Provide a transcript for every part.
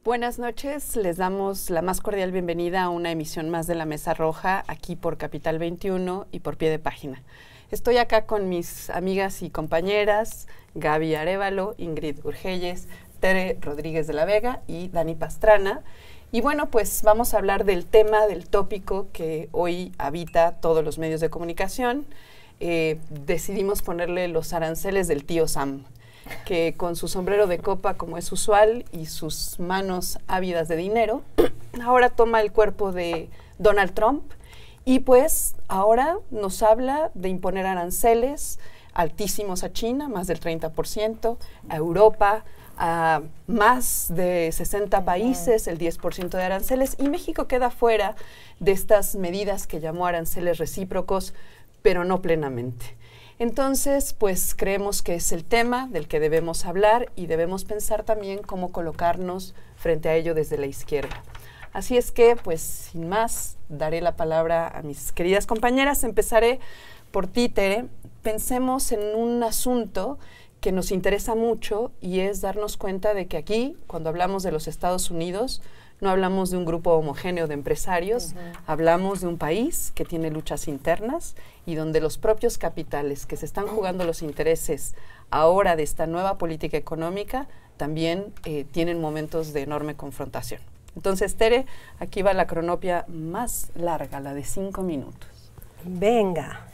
Buenas noches, les damos la más cordial bienvenida a una emisión más de La Mesa Roja, aquí por Capital 21 y por Pie de Página. Estoy acá con mis amigas y compañeras, Gaby Arévalo, Ingrid Urgelles, Tere Rodríguez de la Vega y Dani Pastrana. Y bueno, pues vamos a hablar del tema, del tópico que hoy habita todos los medios de comunicación. Decidimos ponerle los aranceles del tío Sam, que con su sombrero de copa, como es usual, y sus manos ávidas de dinero, ahora toma el cuerpo de Donald Trump y pues ahora nos habla de imponer aranceles altísimos a China, más del 30%, a Europa, a más de 60 países, el 10% de aranceles, y México queda fuera de estas medidas que llamó aranceles recíprocos, pero no plenamente. Entonces, pues creemos que es el tema del que debemos hablar y debemos pensar también cómo colocarnos frente a ello desde la izquierda. Así es que, pues sin más, daré la palabra a mis queridas compañeras. Empezaré por ti, Tere. Pensemos en un asunto que nos interesa mucho y es darnos cuenta de que aquí, cuando hablamos de los Estados Unidos, no hablamos de un grupo homogéneo de empresarios, hablamos de un país que tiene luchas internas y donde los propios capitales que se están jugando los intereses ahora de esta nueva política económica también tienen momentos de enorme confrontación. Entonces, Tere, aquí va la cronopia más larga, la de 5 minutos. Venga,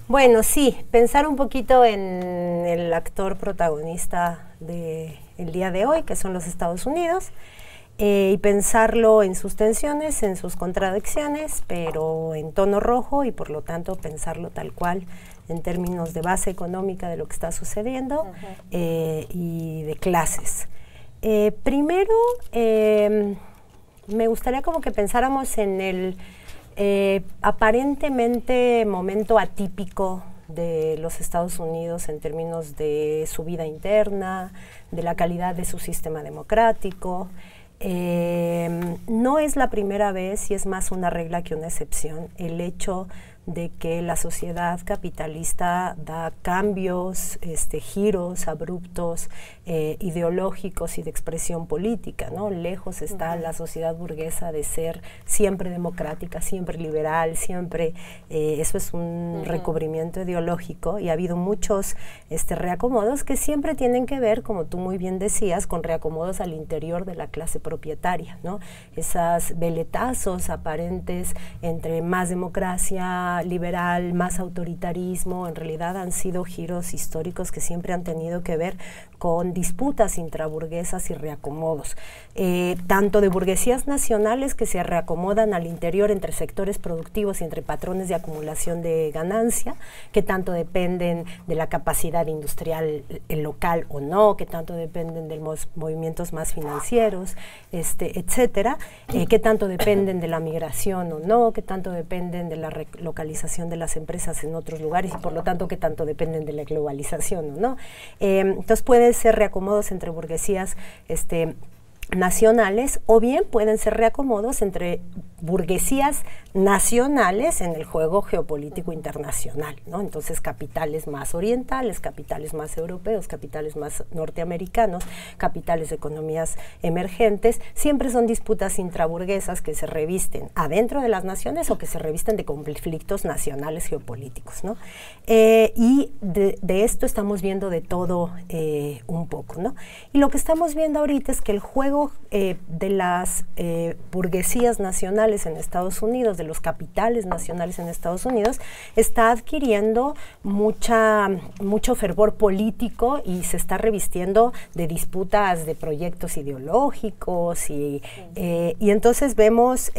bueno, sí, pensar un poquito en el actor protagonista del día de hoy, que son los Estados Unidos, y pensarlo en sus tensiones, en sus contradicciones, pero en tono rojo, y por lo tanto pensarlo tal cual en términos de base económica de lo que está sucediendo y de clases. Primero, me gustaría como que pensáramos en el aparentemente momento atípico de los Estados Unidos en términos de su vida interna, de la calidad de su sistema democrático. No es la primera vez, y es más una regla que una excepción, el hecho de que la sociedad capitalista da cambios, giros abruptos, ideológicos y de expresión política, ¿no? Lejos está la sociedad burguesa de ser siempre democrática, siempre liberal, siempre, eso es un recubrimiento ideológico, y ha habido muchos reacomodos que siempre tienen que ver, como tú muy bien decías, con reacomodos al interior de la clase propietaria, ¿no? Esas veletazos aparentes entre más democracia liberal, más autoritarismo, en realidad han sido giros históricos que siempre han tenido que ver con disputas intraburguesas y reacomodos, tanto de burguesías nacionales que se reacomodan al interior entre sectores productivos y entre patrones de acumulación de ganancia, que tanto dependen de la capacidad industrial local o no, que tanto dependen de los movimientos más financieros, etcétera, que tanto dependen de la migración o no, que tanto dependen de la localización de las empresas en otros lugares y por lo tanto que tanto dependen de la globalización o no. Entonces pueden ser reacomodos entre burguesías nacionales, o bien pueden ser reacomodos entre burguesías nacionales en el juego geopolítico internacional, ¿no? Entonces capitales más orientales, capitales más europeos, capitales más norteamericanos, capitales de economías emergentes, siempre son disputas intraburguesas que se revisten adentro de las naciones o que se revisten de conflictos nacionales geopolíticos, ¿no? Y de esto estamos viendo de todo un poco, ¿no? Y lo que estamos viendo ahorita es que el juego de las burguesías nacionales en Estados Unidos, de los capitales nacionales en Estados Unidos, está adquiriendo mucho fervor político y se está revistiendo de disputas de proyectos ideológicos y entonces vemos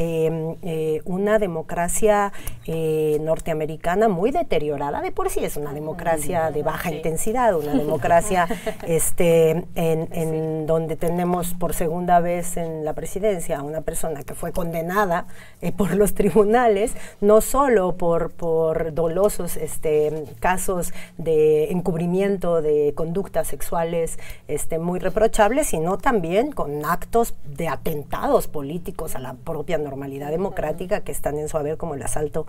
una democracia norteamericana muy deteriorada. De por sí es una democracia de baja intensidad, una democracia en donde tenemos por segunda vez en la presidencia a una persona que fue condenada por los tribunales, no solo por dolosos casos de encubrimiento de conductas sexuales muy reprochables, sino también con actos de atentados políticos a la propia normalidad democrática que están en su haber, como el asalto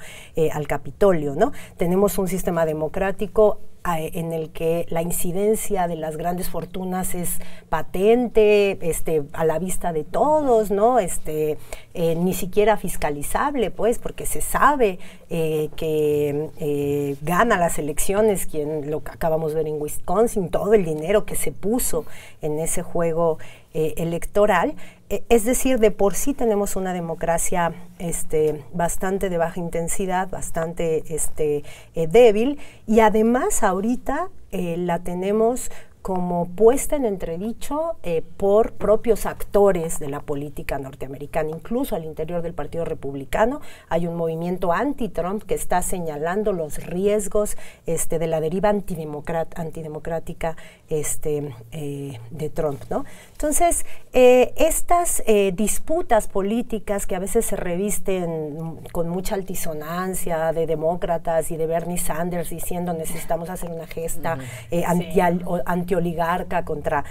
al Capitolio, ¿no? Tenemos un sistema democrático en el que la incidencia de las grandes fortunas es patente, a la vista de todos, ¿no? Ni siquiera fiscalizable, pues, porque se sabe que gana las elecciones, lo que acabamos de ver en Wisconsin, todo el dinero que se puso en ese juego electoral. Es decir, de por sí tenemos una democracia bastante de baja intensidad, bastante débil, y además ahorita la tenemos como puesta en entredicho por propios actores de la política norteamericana. Incluso al interior del Partido Republicano hay un movimiento anti-Trump que está señalando los riesgos de la deriva antidemocrática de Trump, ¿no? Entonces, estas disputas políticas que a veces se revisten con mucha altisonancia de demócratas y de Bernie Sanders diciendo necesitamos hacer una gesta anti-oligarca contra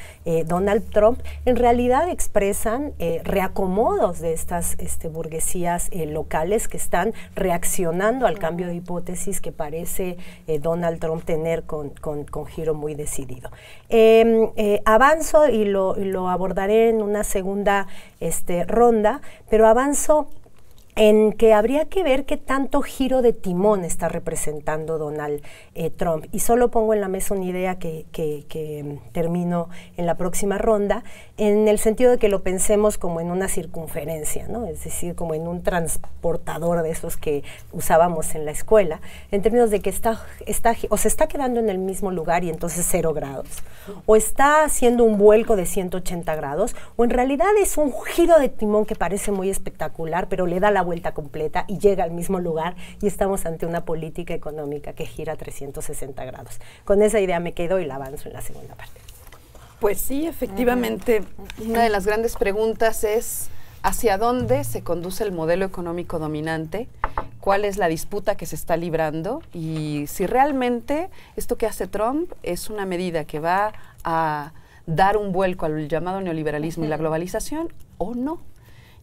Donald Trump, en realidad expresan reacomodos de estas burguesías locales que están reaccionando al cambio de hipótesis que parece Donald Trump tener con giro muy decidido. Avanzo y lo abordaré en una segunda ronda, pero avanzo en que habría que ver qué tanto giro de timón está representando Donald Trump. Y solo pongo en la mesa una idea que termino en la próxima ronda, en el sentido de que lo pensemos como en una circunferencia, ¿no? Es decir, como en un transportador de esos que usábamos en la escuela, en términos de que o se está quedando en el mismo lugar y entonces 0 grados, o está haciendo un vuelco de 180 grados, o en realidad es un giro de timón que parece muy espectacular, pero le da la vuelta completa y llega al mismo lugar y estamos ante una política económica que gira 360 grados. Con esa idea me quedo y la avanzo en la segunda parte. Pues sí, efectivamente, una de las grandes preguntas es ¿hacia dónde se conduce el modelo económico dominante? ¿Cuál es la disputa que se está librando? Y si realmente esto que hace Trump es una medida que va a dar un vuelco al llamado neoliberalismo y la globalización o no.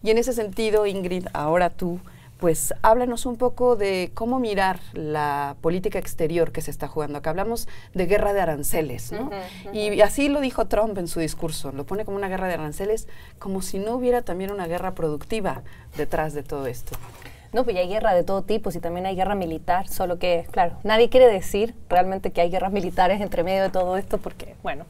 Y en ese sentido, Ingrid, ahora tú, pues háblanos un poco de cómo mirar la política exterior que se está jugando. Acá hablamos de guerra de aranceles, ¿no? Y así lo dijo Trump en su discurso, lo pone como una guerra de aranceles, como si no hubiera también una guerra productiva detrás de todo esto. No, pues ya hay guerra de todo tipo, y también hay guerra militar, solo que, claro, nadie quiere decir realmente que hay guerras militares entre medio de todo esto, porque, bueno...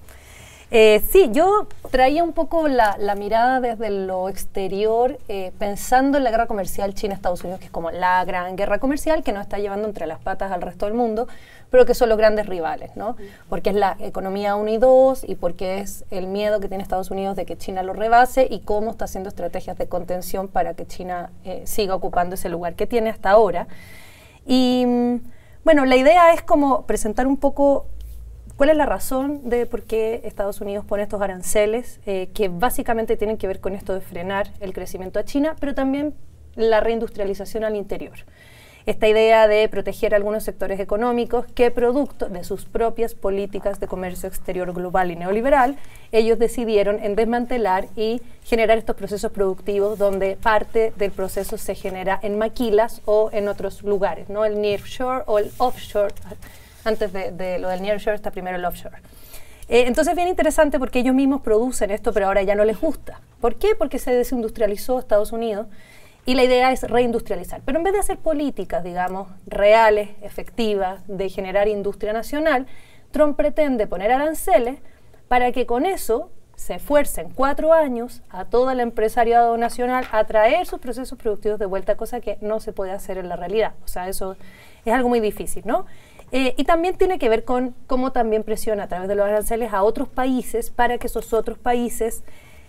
sí, yo traía un poco la mirada desde lo exterior, pensando en la guerra comercial China-Estados Unidos, que es como la gran guerra comercial que nos está llevando entre las patas al resto del mundo, pero que son los grandes rivales, ¿no? Porque es la economía 1 y 2 y porque es el miedo que tiene Estados Unidos de que China lo rebase y cómo está haciendo estrategias de contención para que China siga ocupando ese lugar que tiene hasta ahora. Y bueno, la idea es como presentar un poco ¿cuál es la razón de por qué Estados Unidos pone estos aranceles que básicamente tienen que ver con esto de frenar el crecimiento a China, pero también la reindustrialización al interior? Esta idea de proteger algunos sectores económicos que, producto de sus propias políticas de comercio exterior global y neoliberal, ellos decidieron en desmantelar y generar estos procesos productivos donde parte del proceso se genera en maquilas o en otros lugares, ¿no? El nearshore o el offshore. Antes de lo del nearshore está primero el offshore. Entonces es bien interesante porque ellos mismos producen esto, pero ahora ya no les gusta. ¿Por qué? Porque se desindustrializó Estados Unidos y la idea es reindustrializar. Pero en vez de hacer políticas, digamos, reales, efectivas, de generar industria nacional, Trump pretende poner aranceles para que con eso se esfuercen 4 años a todo el empresariado nacional a traer sus procesos productivos de vuelta, cosa que no se puede hacer en la realidad. O sea, eso es algo muy difícil, ¿no? Y también tiene que ver con cómo también presiona a través de los aranceles a otros países para que esos otros países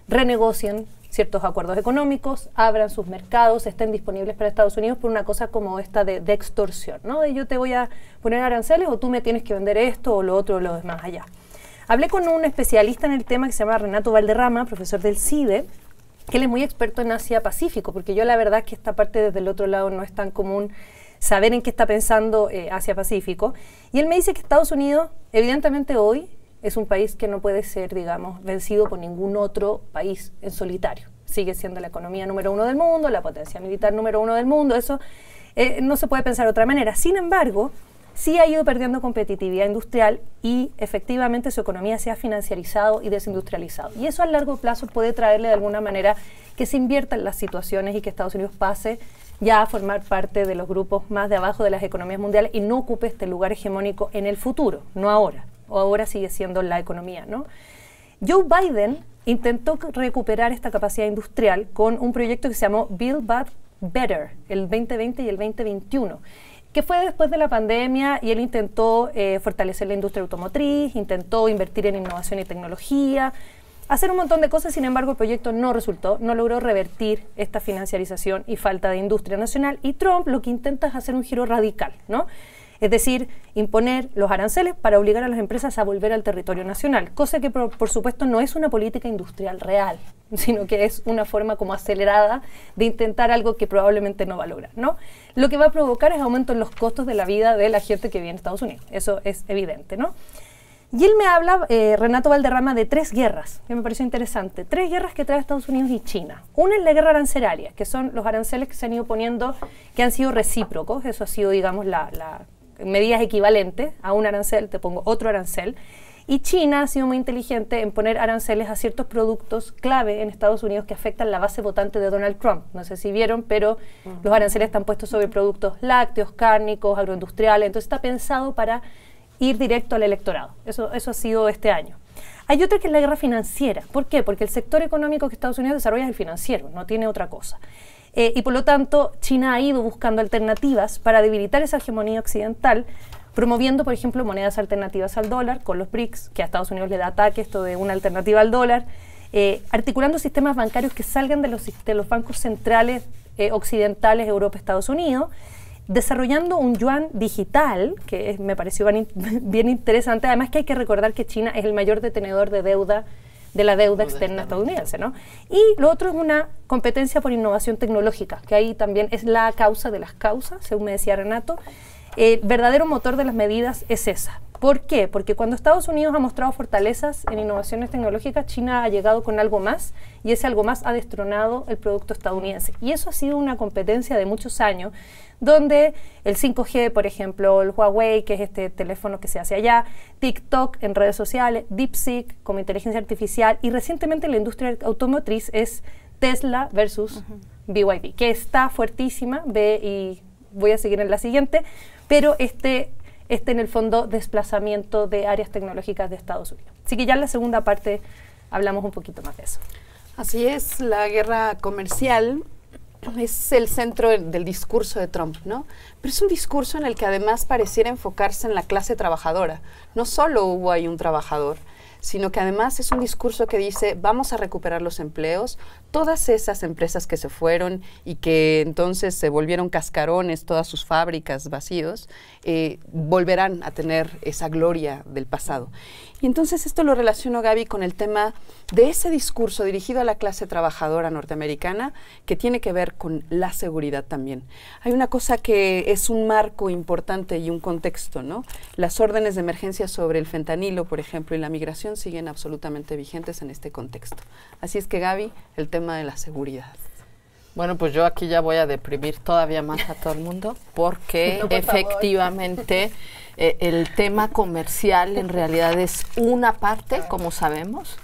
renegocien ciertos acuerdos económicos, abran sus mercados, estén disponibles para Estados Unidos por una cosa como esta de extorsión, ¿no? De yo te voy a poner aranceles o tú me tienes que vender esto o lo otro o lo demás allá. Hablé con un especialista en el tema que se llama Renato Valderrama, profesor del CIDE, que él es muy experto en Asia-Pacífico, porque yo la verdad es que esta parte desde el otro lado no es tan común saber en qué está pensando Asia-Pacífico. Y él me dice que Estados Unidos, evidentemente hoy, es un país que no puede ser, digamos, vencido por ningún otro país en solitario. Sigue siendo la economía número 1 del mundo, la potencia militar número 1 del mundo, eso no se puede pensar de otra manera. Sin embargo, sí ha ido perdiendo competitividad industrial y efectivamente su economía se ha financiarizado y desindustrializado. Y eso a largo plazo puede traerle de alguna manera que se inviertan las situaciones y que Estados Unidos pase ya a formar parte de los grupos más de abajo de las economías mundiales y no ocupe este lugar hegemónico en el futuro, no ahora. O ahora sigue siendo la economía, ¿no? Joe Biden intentó recuperar esta capacidad industrial con un proyecto que se llamó Build Back Better, el 2020 y el 2021, que fue después de la pandemia, y él intentó fortalecer la industria automotriz, intentó invertir en innovación y tecnología, hacer un montón de cosas. Sin embargo, el proyecto no resultó, no logró revertir esta financiarización y falta de industria nacional, y Trump lo que intenta es hacer un giro radical, ¿no? Es decir, imponer los aranceles para obligar a las empresas a volver al territorio nacional, cosa que por supuesto no es una política industrial real, sino que es una forma como acelerada de intentar algo que probablemente no va a lograr, ¿no? Lo que va a provocar es aumento en los costos de la vida de la gente que vive en Estados Unidos, eso es evidente, ¿no? Y él me habla, Renato Valderrama, de 3 guerras, que me pareció interesante. 3 guerras que trae Estados Unidos y China. Una es la guerra arancelaria, que son los aranceles que se han ido poniendo, que han sido recíprocos, eso ha sido, digamos, medidas equivalentes a un arancel, te pongo otro arancel. Y China ha sido muy inteligente en poner aranceles a ciertos productos clave en Estados Unidos que afectan la base votante de Donald Trump. No sé si vieron, pero los aranceles están puestos sobre productos lácteos, cárnicos, agroindustriales. Entonces está pensado para ir directo al electorado. Eso ha sido este año. Hay otra que es la guerra financiera. ¿Por qué? Porque el sector económico que Estados Unidos desarrolla es el financiero, no tiene otra cosa. Y por lo tanto, China ha ido buscando alternativas para debilitar esa hegemonía occidental, promoviendo, por ejemplo, monedas alternativas al dólar, con los BRICS, que a Estados Unidos le da ataque esto de una alternativa al dólar, articulando sistemas bancarios que salgan de los bancos centrales occidentales, Europa, Estados Unidos, desarrollando un yuan digital, que me pareció bien interesante. Además que hay que recordar que China es el mayor detenedor de la deuda externa estadounidense, ¿no? Y lo otro es una competencia por innovación tecnológica, que ahí también es la causa de las causas, según me decía Renato. El verdadero motor de las medidas es esa. ¿Por qué? Porque cuando Estados Unidos ha mostrado fortalezas en innovaciones tecnológicas, China ha llegado con algo más, y ese algo más ha destronado el producto estadounidense. Y eso ha sido una competencia de muchos años, donde el 5G, por ejemplo, el Huawei, que es este teléfono que se hace allá, TikTok en redes sociales, DeepSeek como inteligencia artificial, y recientemente la industria automotriz es Tesla versus BYD, que está fuertísima, y voy a seguir en la siguiente, pero en el fondo desplazamiento de áreas tecnológicas de Estados Unidos. Así que ya en la segunda parte hablamos un poquito más de eso. Así es, la guerra comercial es el centro del discurso de Trump, ¿no? Pero es un discurso en el que además pareciera enfocarse en la clase trabajadora. No solo hubo ahí un trabajador, sino que además es un discurso que dice, vamos a recuperar los empleos, todas esas empresas que se fueron y que entonces se volvieron cascarones, todas sus fábricas vacíos, volverán a tener esa gloria del pasado. Y entonces esto lo relaciono, Gaby, con el tema de ese discurso dirigido a la clase trabajadora norteamericana, que tiene que ver con la seguridad también. Hay una cosa que es un marco importante y un contexto, ¿no? Las órdenes de emergencia sobre el fentanilo, por ejemplo, y la migración siguen absolutamente vigentes en este contexto. Así es que, Gaby, el tema de la seguridad. Bueno, pues yo aquí ya voy a deprimir todavía más a todo el mundo, porque no, efectivamente el tema comercial en realidad es una parte, como sabemos,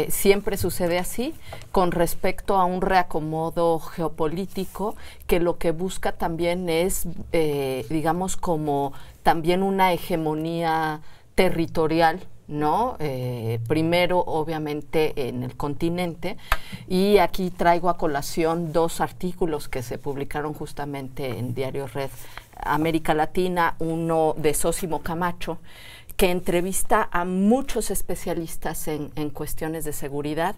siempre sucede así, con respecto a un reacomodo geopolítico que lo que busca también es, digamos, como también una hegemonía territorial, ¿no? Primero, obviamente, en el continente, y aquí traigo a colación 2 artículos que se publicaron justamente en Diario Red América Latina, uno de Sósimo Camacho, que entrevista a muchos especialistas en cuestiones de seguridad,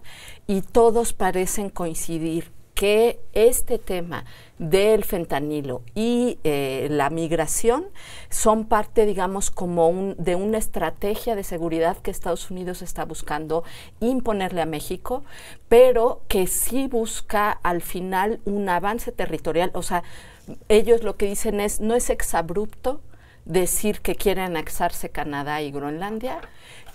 y todos parecen coincidir que este tema del fentanilo y la migración son parte, digamos, como de una estrategia de seguridad que Estados Unidos está buscando imponerle a México, pero que sí busca al final un avance territorial. O sea, ellos lo que dicen es, no es exabrupto decir que quieren anexarse Canadá y Groenlandia,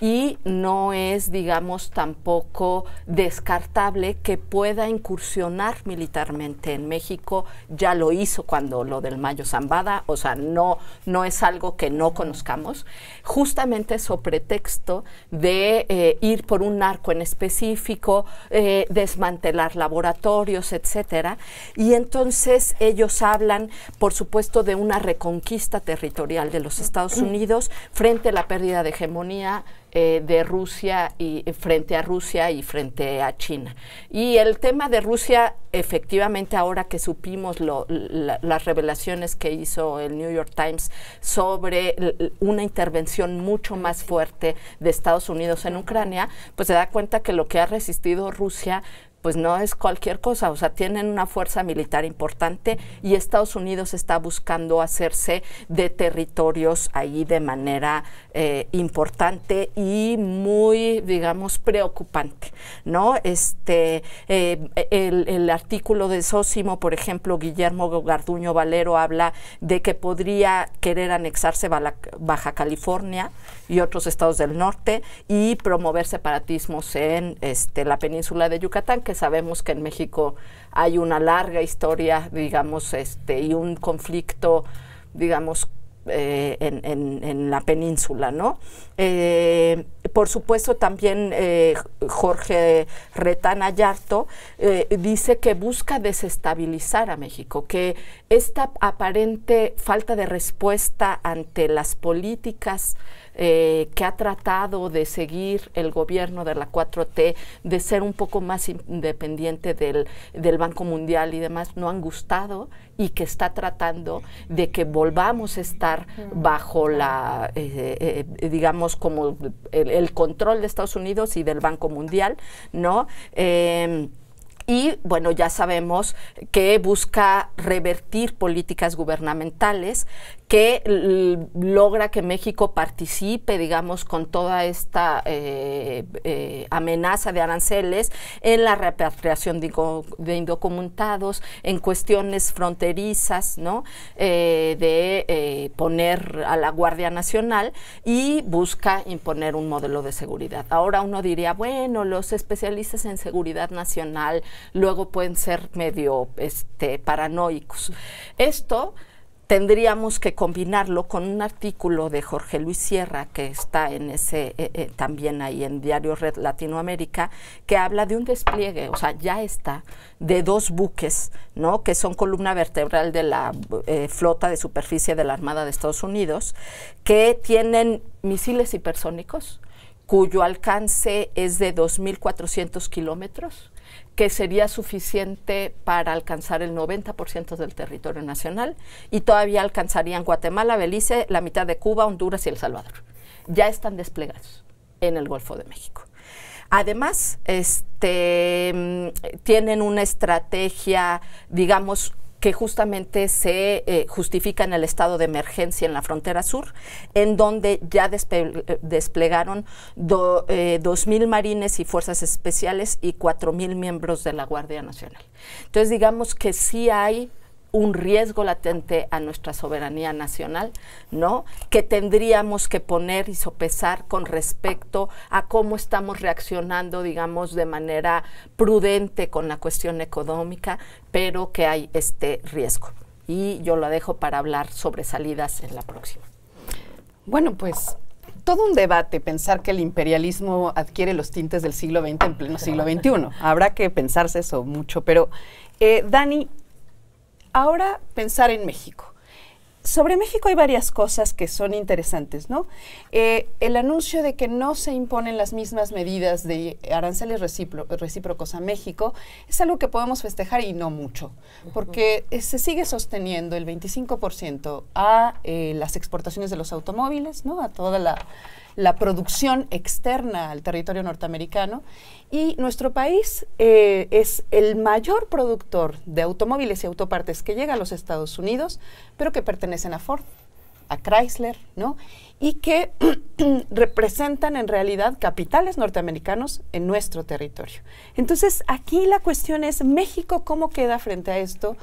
y no es, digamos, tampoco descartable que pueda incursionar militarmente en México. Ya lo hizo cuando lo del Mayo Zambada, o sea, no es algo que no conozcamos, justamente sobre pretexto de ir por un narco en específico, desmantelar laboratorios, etcétera. Y entonces ellos hablan, por supuesto, de una reconquista territorial de los Estados Unidos frente a la pérdida de hegemonía de Rusia y frente a Rusia y frente a China. Y el tema de Rusia, efectivamente, ahora que supimos las revelaciones que hizo el New York Times sobre una intervención mucho más fuerte de Estados Unidos en Ucrania, pues se da cuenta que lo que ha resistido Rusia pues no es cualquier cosa, o sea, tienen una fuerza militar importante y Estados Unidos está buscando hacerse de territorios ahí de manera importante y muy, digamos, preocupante, ¿no? El artículo de Sósimo, por ejemplo, Guillermo Garduño Valero habla de que podría querer anexarse Baja California y otros estados del norte y promover separatismos en la península de Yucatán, que sabemos que en México hay una larga historia, digamos, y un conflicto, digamos, en la península, ¿no? Por supuesto, también Jorge Retán Ayarto dice que busca desestabilizar a México, que esta aparente falta de respuesta ante las políticas que ha tratado de seguir el gobierno de la 4T, de ser un poco más independiente del Banco Mundial y demás, no han gustado, y que está tratando de que volvamos a estar bajo la, digamos, como el control de Estados Unidos y del Banco Mundial, ¿no? Y, bueno, ya sabemos que busca revertir políticas gubernamentales, que logra que México participe, digamos, con toda esta amenaza de aranceles en la repatriación de indocumentados, en cuestiones fronterizas, ¿no? De poner a la Guardia Nacional, y busca imponer un modelo de seguridad. Ahora uno diría, bueno, los especialistas en seguridad nacional luego pueden ser medio paranoicos. Esto tendríamos que combinarlo con un artículo de Jorge Luis Sierra, que está en ese también ahí en Diario Red Latinoamérica, que habla de un despliegue, o sea, ya está, de 2 buques, ¿no?, que son columna vertebral de la flota de superficie de la Armada de Estados Unidos, que tienen misiles hipersónicos, cuyo alcance es de 2.400 kilómetros, que sería suficiente para alcanzar el 90% del territorio nacional, y todavía alcanzarían Guatemala, Belice, la mitad de Cuba, Honduras y El Salvador. Ya están desplegados en el Golfo de México. Además, tienen una estrategia, digamos, que justamente se justifica en el estado de emergencia en la frontera sur, en donde ya desplegaron 2.000 marines y fuerzas especiales y 4.000 miembros de la Guardia Nacional. Entonces, digamos que sí hay un riesgo latente a nuestra soberanía nacional, ¿no?, que tendríamos que poner y sopesar con respecto a cómo estamos reaccionando, digamos, de manera prudente con la cuestión económica, pero que hay este riesgo. Y yo lo dejo para hablar sobre salidas en la próxima. Bueno, pues todo un debate pensar que el imperialismo adquiere los tintes del siglo XX en pleno siglo XXI. Habrá que pensarse eso mucho, pero Dani, ahora pensar en México. Sobre México hay varias cosas que son interesantes, ¿no? El anuncio de que no se imponen las mismas medidas de aranceles recíprocos a México es algo que podemos festejar, y no mucho, porque se sigue sosteniendo el 25% a las exportaciones de los automóviles, ¿no?, a toda la producción externa al territorio norteamericano, y nuestro país es el mayor productor de automóviles y autopartes que llega a los Estados Unidos, pero que pertenecen a Ford, a Chrysler, ¿no?, y que representan en realidad capitales norteamericanos en nuestro territorio. Entonces, aquí la cuestión es, México, ¿cómo queda frente a esto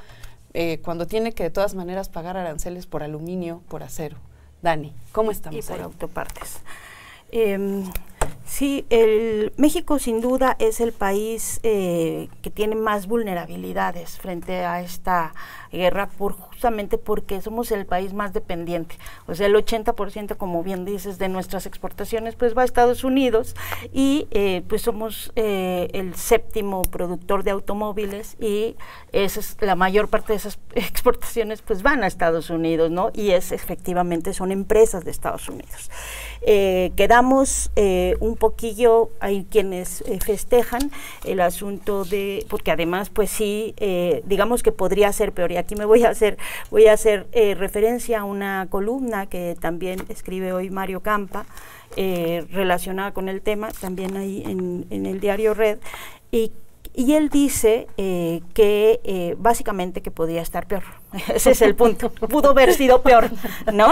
cuando tiene que de todas maneras pagar aranceles por aluminio, por acero? Dani, ¿cómo estamos y por ahí? autopartes. Sí, México sin duda es el país que tiene más vulnerabilidades frente a esta guerra, justamente porque somos el país más dependiente. O sea, el 80%, como bien dices, de nuestras exportaciones pues va a Estados Unidos y pues somos el 7º productor de automóviles y la mayor parte de esas exportaciones pues van a Estados Unidos, ¿no? Y efectivamente son empresas de Estados Unidos. Quedamos un poquillo, hay quienes festejan el asunto porque además pues sí, digamos que podría ser peor, y aquí me voy a hacer referencia a una columna que también escribe hoy Mario Campa, relacionada con el tema, también ahí en el diario Red, y él dice que básicamente que podía estar peor. Ese es el punto. Pudo haber sido peor, ¿no?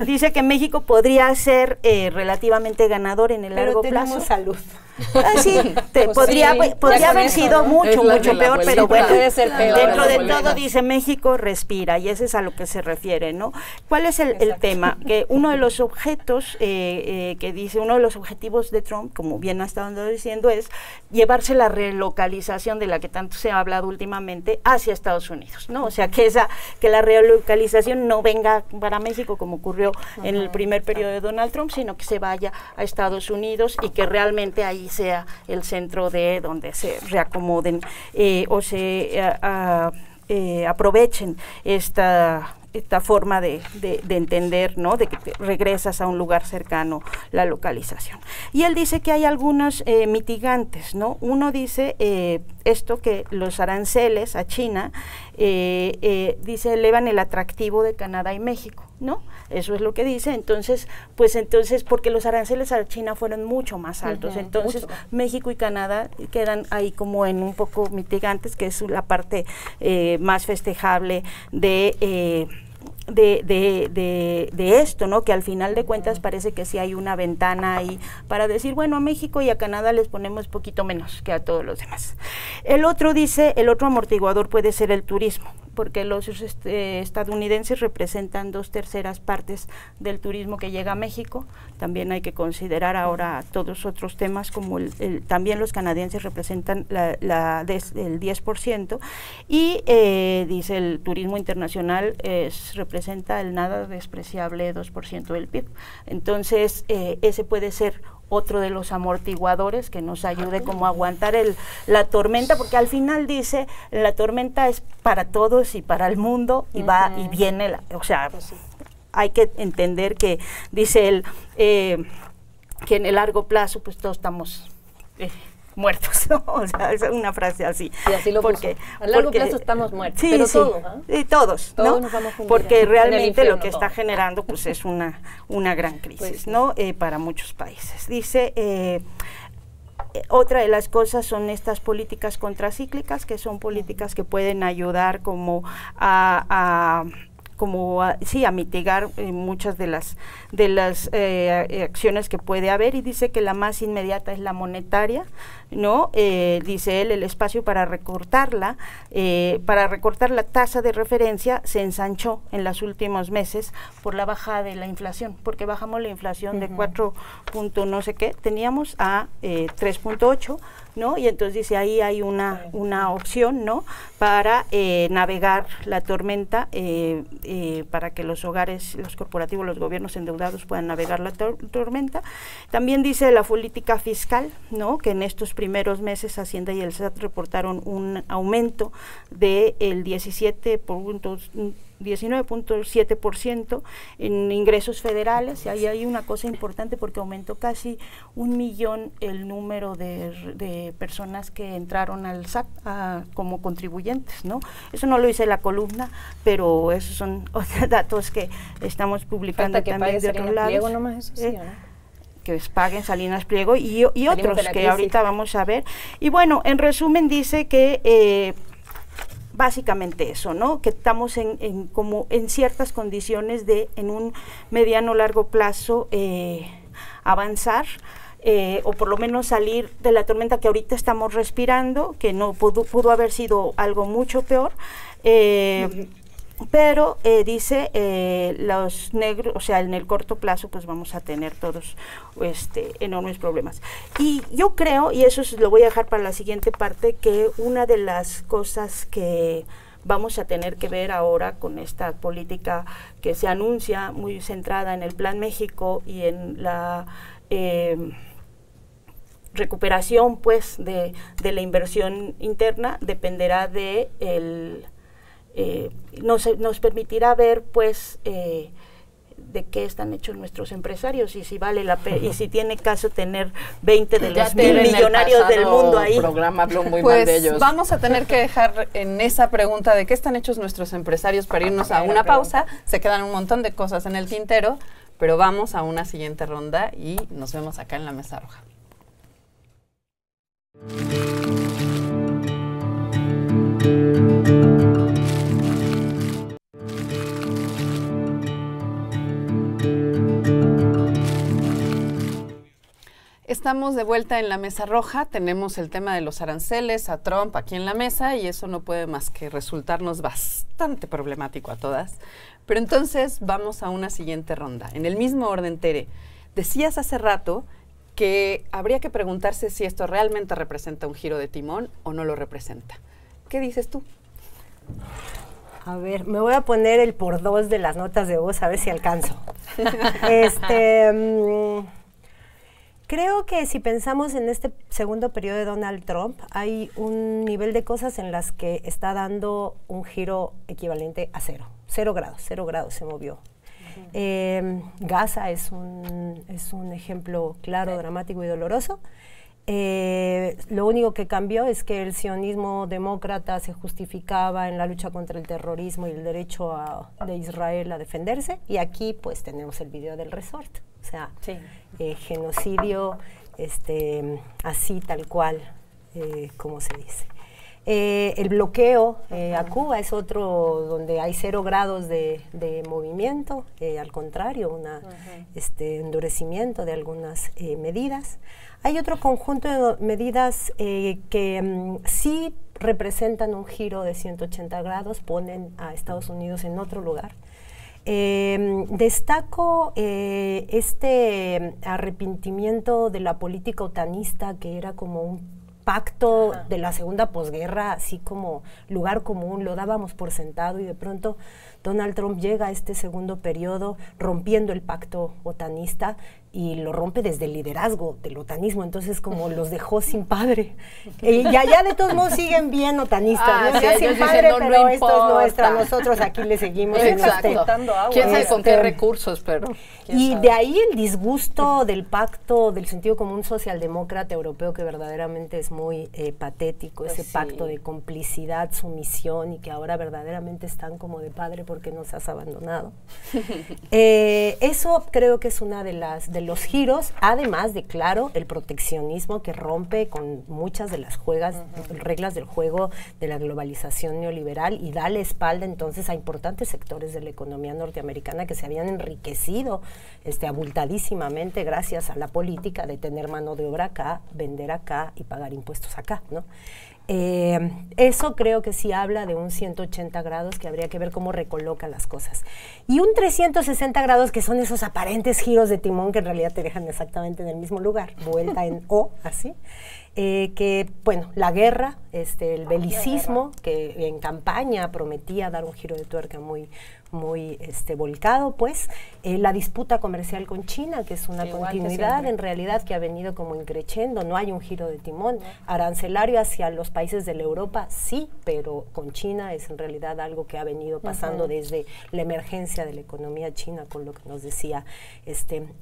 Dice que México podría ser relativamente ganador en el largo plazo. Pero tenemos salud. Sí, podría haber sido mucho peor, pero bueno, dentro de todo dice México respira, y ese es a lo que se refiere, ¿no? ¿Cuál es el tema? Que uno de los objetos que dice, uno de los objetivos de Trump, como bien ha estado diciendo, es llevarse la relocalización de la que tanto se ha hablado últimamente hacia Estados Unidos, ¿no? O sea, que la relocalización no venga para México como ocurrió en el primer periodo de Donald Trump, sino que se vaya a Estados Unidos y que realmente ahí sea el centro de donde se reacomoden o se aprovechen esta forma de entender, ¿no? De que regresas a un lugar cercano, la localización. Y él dice que hay algunos mitigantes, ¿no? Uno dice esto, que los aranceles a China, dice, elevan el atractivo de Canadá y México, ¿no? Eso es lo que dice. Entonces, porque los aranceles a China fueron mucho más altos, entonces México y Canadá quedan ahí como en un poco mitigantes, que es la parte más festejable de esto, ¿no? Que al final de cuentas parece que sí hay una ventana ahí para decir, bueno, a México y a Canadá les ponemos poquito menos que a todos los demás. El otro amortiguador puede ser el turismo, porque los estadounidenses representan 2/3 partes del turismo que llega a México. También hay que considerar ahora todos otros temas, como también los canadienses representan el 10%, y dice el turismo internacional representa el nada despreciable 2% del PIB. Entonces, ese puede ser otro de los amortiguadores que nos ayude como a aguantar la tormenta, porque al final dice, la tormenta es para todos y para el mundo, y va y viene, o sea, hay que entender que, dice él, que en el largo plazo pues todos estamos muertos, ¿no? O sea, es una frase así. Y así lo puso. A largo plazo estamos muertos, sí, pero sí, todos, ¿eh? Todos, ¿no? Nos vamos a fundir porque realmente infierno, lo que está generando pues es una gran crisis, pues, ¿no? Para muchos países. Dice, otra de las cosas son estas políticas contracíclicas, que son políticas que pueden ayudar como a mitigar muchas de las acciones que puede haber, y dice que la más inmediata es la monetaria, ¿no? Dice él, el espacio para recortar la tasa de referencia se ensanchó en los últimos meses por la baja de la inflación, porque bajamos la inflación de 4 punto no sé qué, teníamos a 3.8, ¿no? Y entonces dice, ahí hay una opción, ¿no? Para navegar la tormenta, para que los hogares, los corporativos, los gobiernos endeudados puedan navegar la tormenta. También dice la política fiscal, ¿no? Que en estos primeros meses Hacienda y el SAT reportaron un aumento del 19.7% en ingresos federales, y ahí hay una cosa importante porque aumentó casi 1 millón el número de personas que entraron al SAT como contribuyentes, ¿no? Eso no lo hice en la columna, pero esos son datos que estamos publicando también de otros lados. Pliego nomás, eso sí, ¿no? Que paguen Salinas Pliego y otros que ahorita vamos a ver. Y bueno, en resumen dice que básicamente eso, ¿no? Que estamos como en ciertas condiciones de, en un mediano largo plazo, avanzar, o por lo menos salir de la tormenta que ahorita estamos respirando, que no pudo haber sido algo mucho peor. pero dice los negros, o sea, en el corto plazo pues vamos a tener todos enormes problemas. Y yo creo, y eso lo voy a dejar para la siguiente parte, que una de las cosas que vamos a tener que ver ahora con esta política que se anuncia muy centrada en el Plan México y en la recuperación pues de la inversión interna, dependerá de nos permitirá ver pues de qué están hechos nuestros empresarios y si vale la pena y si tiene caso tener 20 de los 1000 millonarios del mundo ahí. Programa habló muy Pues mal de ellos. vamos a tener que dejar en esa pregunta de qué están hechos nuestros empresarios para irnos a una pausa. Se quedan un montón de cosas en el tintero, pero vamos a una siguiente ronda y nos vemos acá en la Mesa Roja. Estamos de vuelta en la Mesa Roja, tenemos el tema de los aranceles a Trump aquí en la mesa y eso no puede más que resultarnos bastante problemático a todas. Pero entonces vamos a una siguiente ronda. En el mismo orden, Tere, decías hace rato que habría que preguntarse si esto realmente representa un giro de timón o no lo representa. ¿Qué dices tú? A ver, me voy a poner el por 2 de las notas de voz a ver si alcanzo. Creo que si pensamos en este segundo periodo de Donald Trump, hay un nivel de cosas en las que está dando un giro equivalente a 0 grados se movió. Gaza es un ejemplo claro, dramático y doloroso. Lo único que cambió es que el sionismo demócrata se justificaba en la lucha contra el terrorismo y el derecho de Israel a defenderse, y aquí pues tenemos el video del resort, o sea, genocidio así tal cual, como se dice. El bloqueo a Cuba es otro donde hay 0 grados de movimiento, al contrario, un endurecimiento de algunas medidas. Hay otro conjunto de medidas que sí representan un giro de 180 grados, ponen a Estados Unidos en otro lugar. Destaco arrepentimiento de la política otanista, que era como un pacto de la segunda posguerra, así como lugar común, lo dábamos por sentado, y de pronto Donald Trump llega a este segundo periodo rompiendo el pacto otanista, y lo rompe desde el liderazgo del otanismo, entonces como los dejó sin padre. Y allá de todos modos siguen bien otanistas, ya sin padre, no, pero esto es nuestro, nosotros aquí le seguimos. Exacto. ¿Quién sabe con qué recursos? Pero y de ahí el disgusto del pacto del sentido común socialdemócrata europeo, que verdaderamente es muy patético, ese pacto de complicidad, sumisión, y que ahora verdaderamente están como de padre porque nos has abandonado. Eso creo que es una de los giros, además de, claro, el proteccionismo que rompe con muchas de las reglas del juego de la globalización neoliberal y da la espalda entonces a importantes sectores de la economía norteamericana que se habían enriquecido abultadísimamente gracias a la política de tener mano de obra acá, vender acá y pagar impuestos acá, ¿no? Eso creo que sí habla de un 180 grados que habría que ver cómo recoloca las cosas. Y un 360 grados que son esos aparentes giros de timón que en realidad te dejan exactamente en el mismo lugar, vuelta en O, así. Que, bueno, la guerra, el belicismo, que en campaña prometía dar un giro de tuerca muy volcado, pues, la disputa comercial con China, que es una continuidad en realidad que ha venido como increciendo, no hay un giro de timón. Arancelario hacia los países de la Europa, sí, pero con China es en realidad algo que ha venido pasando desde la emergencia de la economía china, con lo que nos decía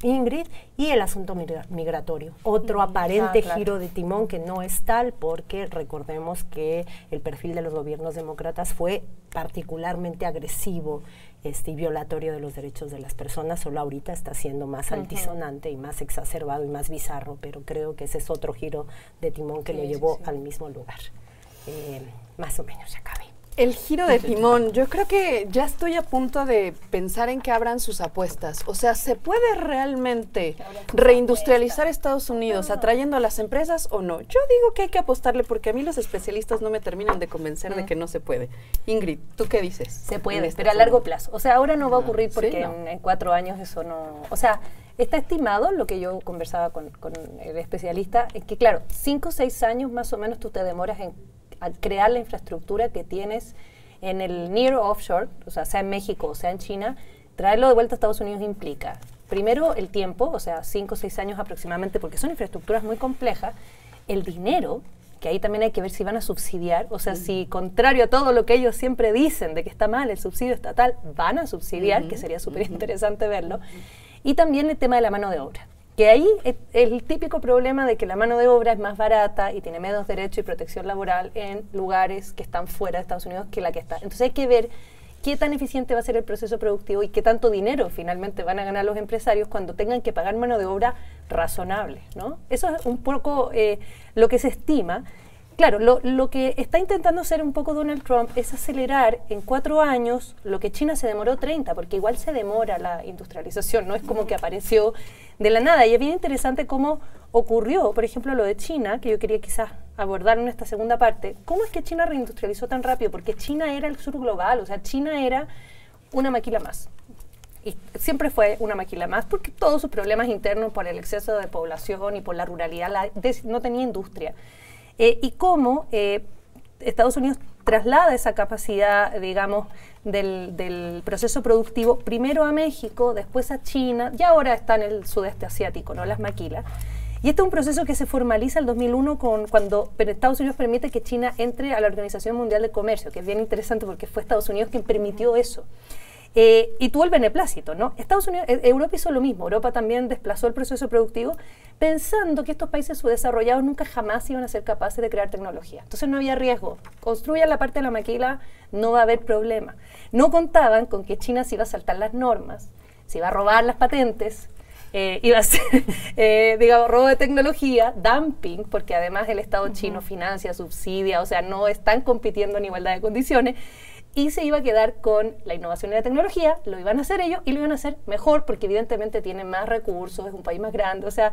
Ingrid, y el asunto migratorio, otro aparente giro de timón que no es tal, porque recordemos que el perfil de los gobiernos demócratas fue particularmente agresivo y violatorio de los derechos de las personas. Solo ahorita está siendo más altisonante y más exacerbado y más bizarro, pero creo que ese es otro giro de timón que lo llevó al mismo lugar. Más o menos, ya acabé. El giro de timón. Yo creo que ya estoy a punto de pensar en que abran sus apuestas. O sea, ¿se puede realmente reindustrializar Estados Unidos atrayendo a las empresas o no? Yo digo que hay que apostarle porque a mí los especialistas no me terminan de convencer de que no se puede. Ingrid, ¿tú qué dices? Se puede, pero a largo plazo. O sea, ahora no va a ocurrir porque en 4 años eso no... O sea, está estimado, lo que yo conversaba con el especialista, es que claro, 5 o 6 años más o menos tú te demoras en crear la infraestructura que tienes en el near offshore, o sea en México o sea en China. Traerlo de vuelta a Estados Unidos implica, primero, el tiempo, o sea, 5 o 6 años aproximadamente, porque son infraestructuras muy complejas, el dinero, que ahí también hay que ver si van a subsidiar, o sea, si contrario a todo lo que ellos siempre dicen de que está mal el subsidio estatal, van a subsidiar, que sería súper interesante verlo, y también el tema de la mano de obra. Que ahí es el típico problema de que la mano de obra es más barata y tiene menos derecho y protección laboral en lugares que están fuera de Estados Unidos que la que está. Entonces hay que ver qué tan eficiente va a ser el proceso productivo y qué tanto dinero finalmente van a ganar los empresarios cuando tengan que pagar mano de obra razonable, ¿no? Eso es un poco lo que se estima. Claro, lo que está intentando hacer un poco Donald Trump es acelerar en 4 años lo que China se demoró 30, porque igual se demora la industrialización, no es como que apareció de la nada. Y es bien interesante cómo ocurrió, por ejemplo, lo de China, que yo quería quizás abordar en esta segunda parte. ¿Cómo es que China reindustrializó tan rápido? Porque China era el sur global, o sea, China era una maquila más. Y siempre fue una maquila más, porque todos sus problemas internos por el exceso de población y por la ruralidad, no tenía industria. Y cómo Estados Unidos traslada esa capacidad, digamos, del proceso productivo primero a México, después a China, y ahora está en el sudeste asiático, ¿no? Las maquilas. Y este es un proceso que se formaliza en el 2001 cuando Estados Unidos permite que China entre a la Organización Mundial de Comercio, que es bien interesante porque fue Estados Unidos quien permitió eso. Y tuvo el beneplácito, ¿no? Estados Unidos, Europa hizo lo mismo. Europa también desplazó el proceso productivo pensando que estos países subdesarrollados nunca jamás iban a ser capaces de crear tecnología. Entonces no había riesgo. Construyan la parte de la maquila, no va a haber problema. No contaban con que China se iba a saltar las normas, se iba a robar las patentes, iba a ser, digamos, robo de tecnología, dumping, porque además el Estado chino financia, subsidia, o sea, no están compitiendo en igualdad de condiciones. Y se iba a quedar con la innovación y la tecnología, lo iban a hacer ellos y lo iban a hacer mejor porque evidentemente tienen más recursos, es un país más grande, o sea,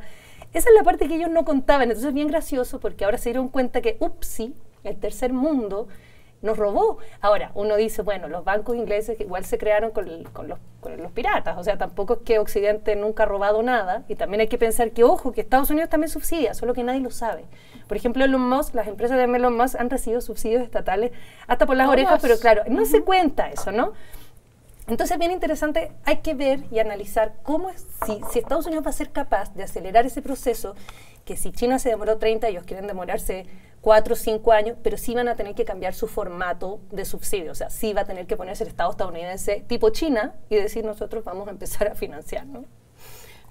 esa es la parte que ellos no contaban. Entonces es bien gracioso porque ahora se dieron cuenta que, upsi, el tercer mundo nos robó. Ahora, uno dice, bueno, los bancos ingleses igual se crearon con los piratas, o sea, tampoco es que Occidente nunca ha robado nada, y también hay que pensar que, ojo, que Estados Unidos también subsidia, solo que nadie lo sabe. Por ejemplo, Elon Musk, las empresas de Elon Musk han recibido subsidios estatales hasta por las orejas, pero claro, no se cuenta eso, ¿no? Entonces es bien interesante, hay que ver y analizar cómo es, si Estados Unidos va a ser capaz de acelerar ese proceso, que si China se demoró 30, ellos quieren demorarse 4 o 5 años, pero sí van a tener que cambiar su formato de subsidio, o sea, sí va a tener que ponerse el Estado estadounidense tipo China y decir nosotros vamos a empezar a financiar, ¿no?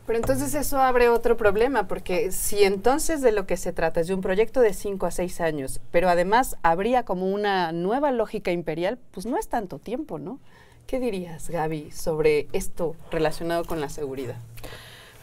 Pero entonces eso abre otro problema, porque si entonces de lo que se trata es de un proyecto de 5 a 6 años, pero además habría como una nueva lógica imperial, pues no es tanto tiempo, ¿no? ¿Qué dirías, Gaby, sobre esto relacionado con la seguridad?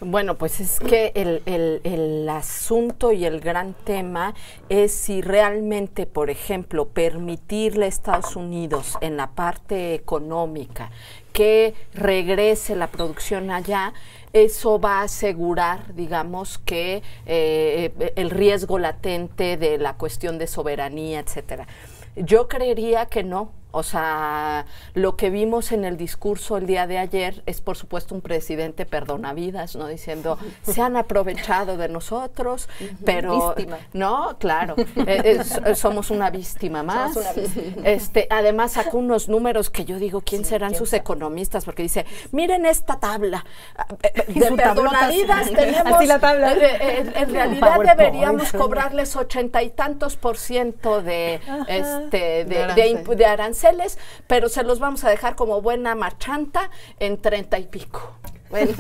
Bueno, pues es que el asunto y el gran tema es si realmente, por ejemplo, permitirle a Estados Unidos en la parte económica que regrese la producción allá, eso va a asegurar, digamos, que el riesgo latente de la cuestión de soberanía, etcétera. Yo creería que no. O sea, lo que vimos en el discurso el día de ayer es, por supuesto, un presidente perdonavidas, ¿no? Diciendo, se han aprovechado de nosotros, pero... Víctima. No, claro, somos una víctima más. Somos una víctima. Además, sacó unos números que yo digo, ¿quién serán sus economistas? Porque dice, miren esta tabla. De perdonavidas tenemos... Así la tabla. En realidad deberíamos cobrarles 80 y tantos % de aranceles, pero se los vamos a dejar como buena marchanta en 30 y pico. Bueno,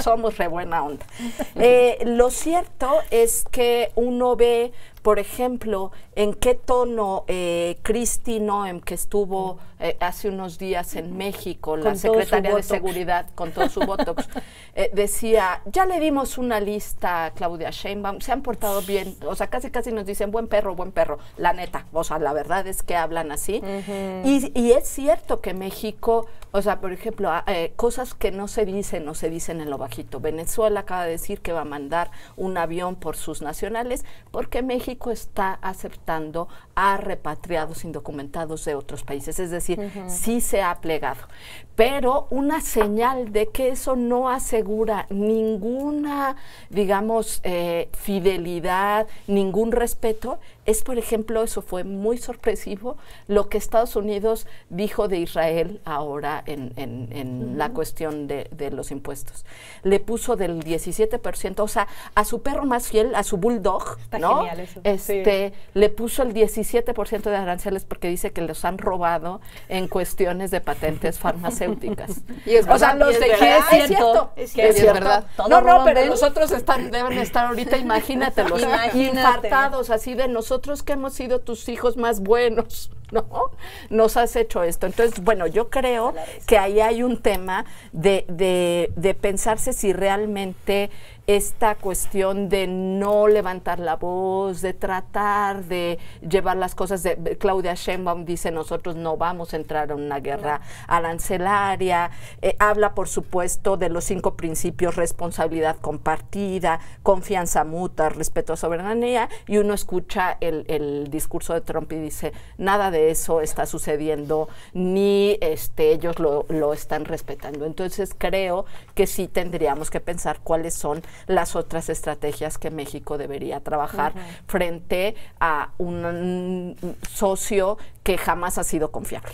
somos re buena onda. Lo cierto es que uno ve, por ejemplo, en qué tono Kristi Noem, que estuvo hace unos días en México, la secretaria de Seguridad, con todo su botox, decía, ya le dimos una lista a Claudia Sheinbaum, se han portado bien, o sea, casi nos dicen buen perro, la neta, o sea, la verdad es que hablan así. Y es cierto que México, o sea, por ejemplo, cosas que no se dicen en lo bajito. Venezuela acaba de decir que va a mandar un avión por sus nacionales porque México está aceptando a repatriados indocumentados de otros países, es decir, sí se ha plegado. Pero una señal de que eso no asegura ninguna, digamos, fidelidad, ningún respeto, es, por ejemplo, eso fue muy sorpresivo, lo que Estados Unidos dijo de Israel ahora en la cuestión de los impuestos. Le puso del 17%, o sea, a su perro más fiel, a su bulldog, está ¿no? Genial eso. Le puso el 17% de aranceles porque dice que los han robado en cuestiones de patentes farmacéuticas. Y es, o sea, los de es cierto. Es verdad. No, pero los otros deben estar ahorita, imagínatelos, infartados así de nosotros que hemos sido tus hijos más buenos, ¿no? Nos has hecho esto. Entonces, bueno, yo creo que ahí hay un tema de pensarse si realmente esta cuestión de no levantar la voz, de tratar de llevar las cosas de Claudia Sheinbaum dice nosotros no vamos a entrar en una guerra arancelaria, habla por supuesto de los 5 principios: responsabilidad compartida, confianza mutua, respeto a soberanía, y uno escucha el discurso de Trump y dice nada de eso está sucediendo, ni ellos lo están respetando. Entonces creo que sí tendríamos que pensar cuáles son las otras estrategias que México debería trabajar frente a un socio que jamás ha sido confiable.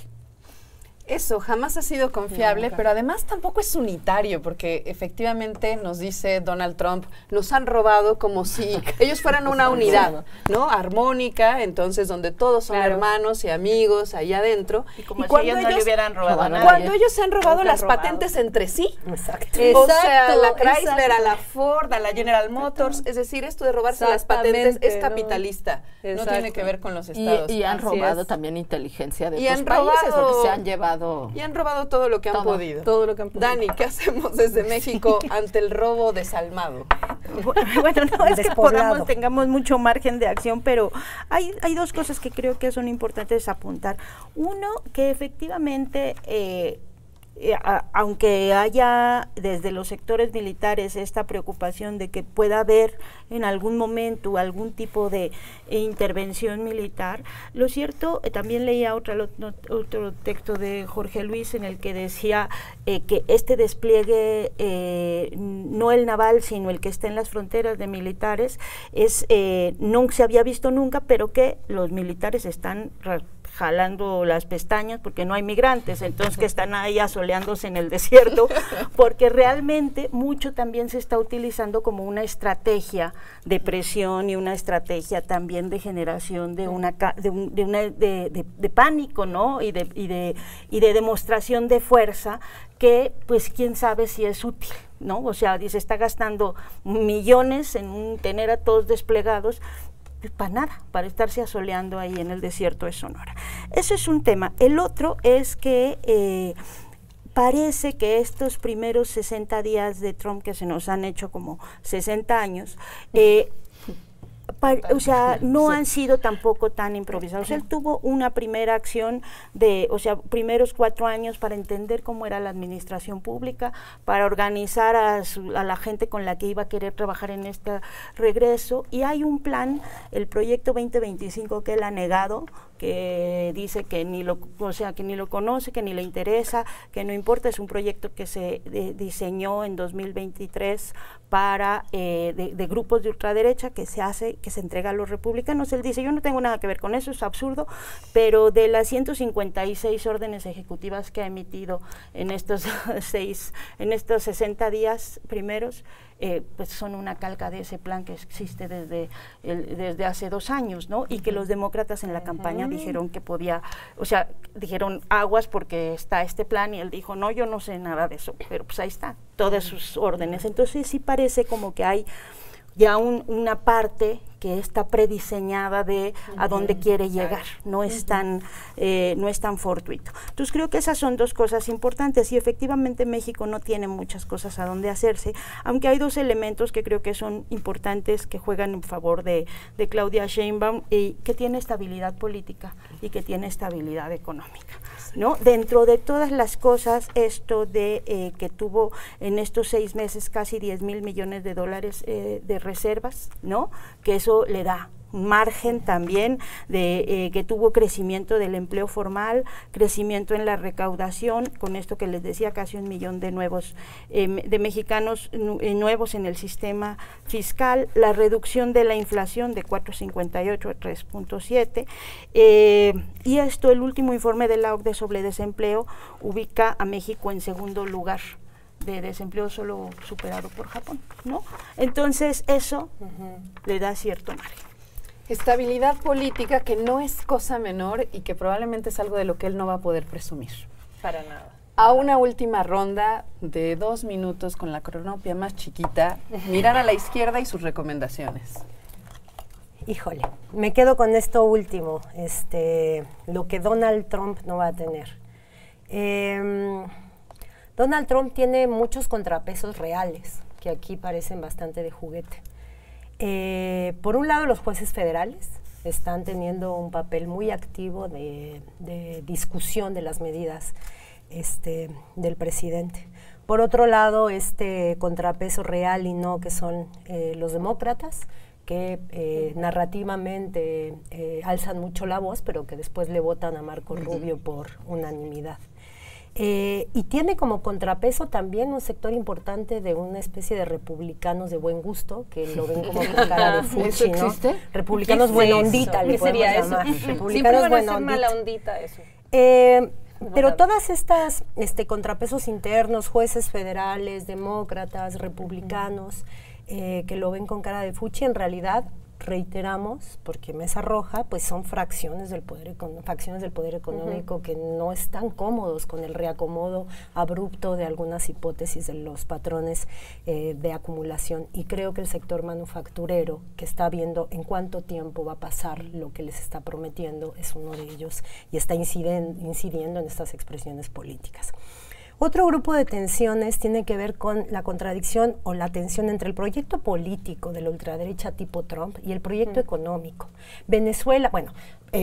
Eso, jamás ha sido confiable, pero además tampoco es unitario, porque efectivamente nos dice Donald Trump, nos han robado como si ellos fueran una unidad, ¿no? Armónica, entonces donde todos son hermanos y amigos ahí adentro. Y como si ellos no le hubieran robado a nadie. Cuando ellos se han robado las patentes entre sí. Exacto. O sea, a la Chrysler, a la Ford, a la General Motors, es decir, esto de robarse las patentes es capitalista, no tiene que ver con los estados. Y han robado también inteligencia de otros países, porque se han llevado... Y han robado todo lo que han podido. Todo lo que han podido. Dani, ¿qué hacemos desde México ante el robo desalmado? Bueno, no es que tengamos mucho margen de acción, pero hay 2 cosas que creo que son importantes apuntar. Uno, que efectivamente... aunque haya desde los sectores militares esta preocupación de que pueda haber en algún momento algún tipo de intervención militar, lo cierto, también leía otro texto de Jorge Luis en el que decía que este despliegue, no el naval, sino el que está en las fronteras de militares, no se había visto nunca, pero que los militares están jalando las pestañas porque no hay migrantes, entonces que están ahí asoleándose en el desierto, porque realmente mucho también se está utilizando como una estrategia de presión y una estrategia también de generación de pánico, ¿no? Y de demostración de fuerza que, pues, quién sabe si es útil, ¿no? O sea, se está gastando millones en tener a todos desplegados, para nada, para estarse asoleando ahí en el desierto de Sonora. Eso es un tema. El otro es que parece que estos primeros 60 días de Trump, que se nos han hecho como 60 años, o sea, no han sido tampoco tan improvisados. Él tuvo una primera acción primeros 4 años para entender cómo era la administración pública, para organizar a la gente con la que iba a querer trabajar en este regreso, y hay un plan, el proyecto 2025, que él ha negado, que dice que ni lo conoce, que ni le interesa, que no importa. Es un proyecto que se diseñó en 2023 para de grupos de ultraderecha, que se entrega a los republicanos. Él dice, yo no tengo nada que ver con eso, es absurdo, pero de las 156 órdenes ejecutivas que ha emitido en estos 60 días primeros, pues son una calca de ese plan que existe desde hace 2 años, ¿no? Y que los demócratas en la campaña dijeron que podía, o sea, dijeron aguas porque está este plan, y él dijo, no, yo no sé nada de eso, pero pues ahí está, todas sus órdenes. Entonces sí parece como que hay ya una parte que está prediseñada de a dónde quiere llegar, no es tan fortuito. Entonces creo que esas son dos cosas importantes y efectivamente México no tiene muchas cosas a dónde hacerse, aunque hay dos elementos que creo que son importantes que juegan en favor de Claudia Sheinbaum, y que tiene estabilidad política y que tiene estabilidad económica, ¿no? Dentro de todas las cosas, esto de que tuvo en estos 6 meses casi 10,000 millones de dólares de reservas, ¿no? Que eso le da un margen también de que tuvo crecimiento del empleo formal, crecimiento en la recaudación, con esto que les decía, casi 1 millón de nuevos de mexicanos nuevos en el sistema fiscal, la reducción de la inflación de 4.58 a 3.7, y esto, el último informe de la OCDE sobre desempleo ubica a México en segundo lugar de desempleo, solo superado por Japón, ¿no? Entonces eso le da cierto margen. Estabilidad política que no es cosa menor y que probablemente es algo de lo que él no va a poder presumir. Para nada. A una última ronda de 2 minutos con la cronopia más chiquita, mirar a la izquierda y sus recomendaciones. Híjole, me quedo con esto último, lo que Donald Trump no va a tener. Donald Trump tiene muchos contrapesos reales, que aquí parecen bastante de juguete. Por un lado, los jueces federales están teniendo un papel muy activo de discusión de las medidas del presidente. Por otro lado, contrapeso real y no, que son los demócratas, que narrativamente alzan mucho la voz, pero que después le votan a Marco Rubio por unanimidad. Y tiene como contrapeso también un sector importante de una especie de republicanos de buen gusto, que lo ven como con cara de fuchi, ¿no? ¿Existe? Republicanos buena ondita, le podemos llamar. Republicanos buena ondita. Mala ondita eso. Pero todas estas contrapesos internos, jueces federales, demócratas, republicanos, que lo ven con cara de fuchi, en realidad, reiteramos, porque Mesa Roja, pues son facciones del poder económico que no están cómodos con el reacomodo abrupto de algunas hipótesis de los patrones de acumulación, y creo que el sector manufacturero, que está viendo en cuánto tiempo va a pasar lo que les está prometiendo, es uno de ellos y está incidiendo en estas expresiones políticas. Otro grupo de tensiones tiene que ver con la contradicción o la tensión entre el proyecto político de la ultraderecha tipo Trump y el proyecto económico. Venezuela, bueno,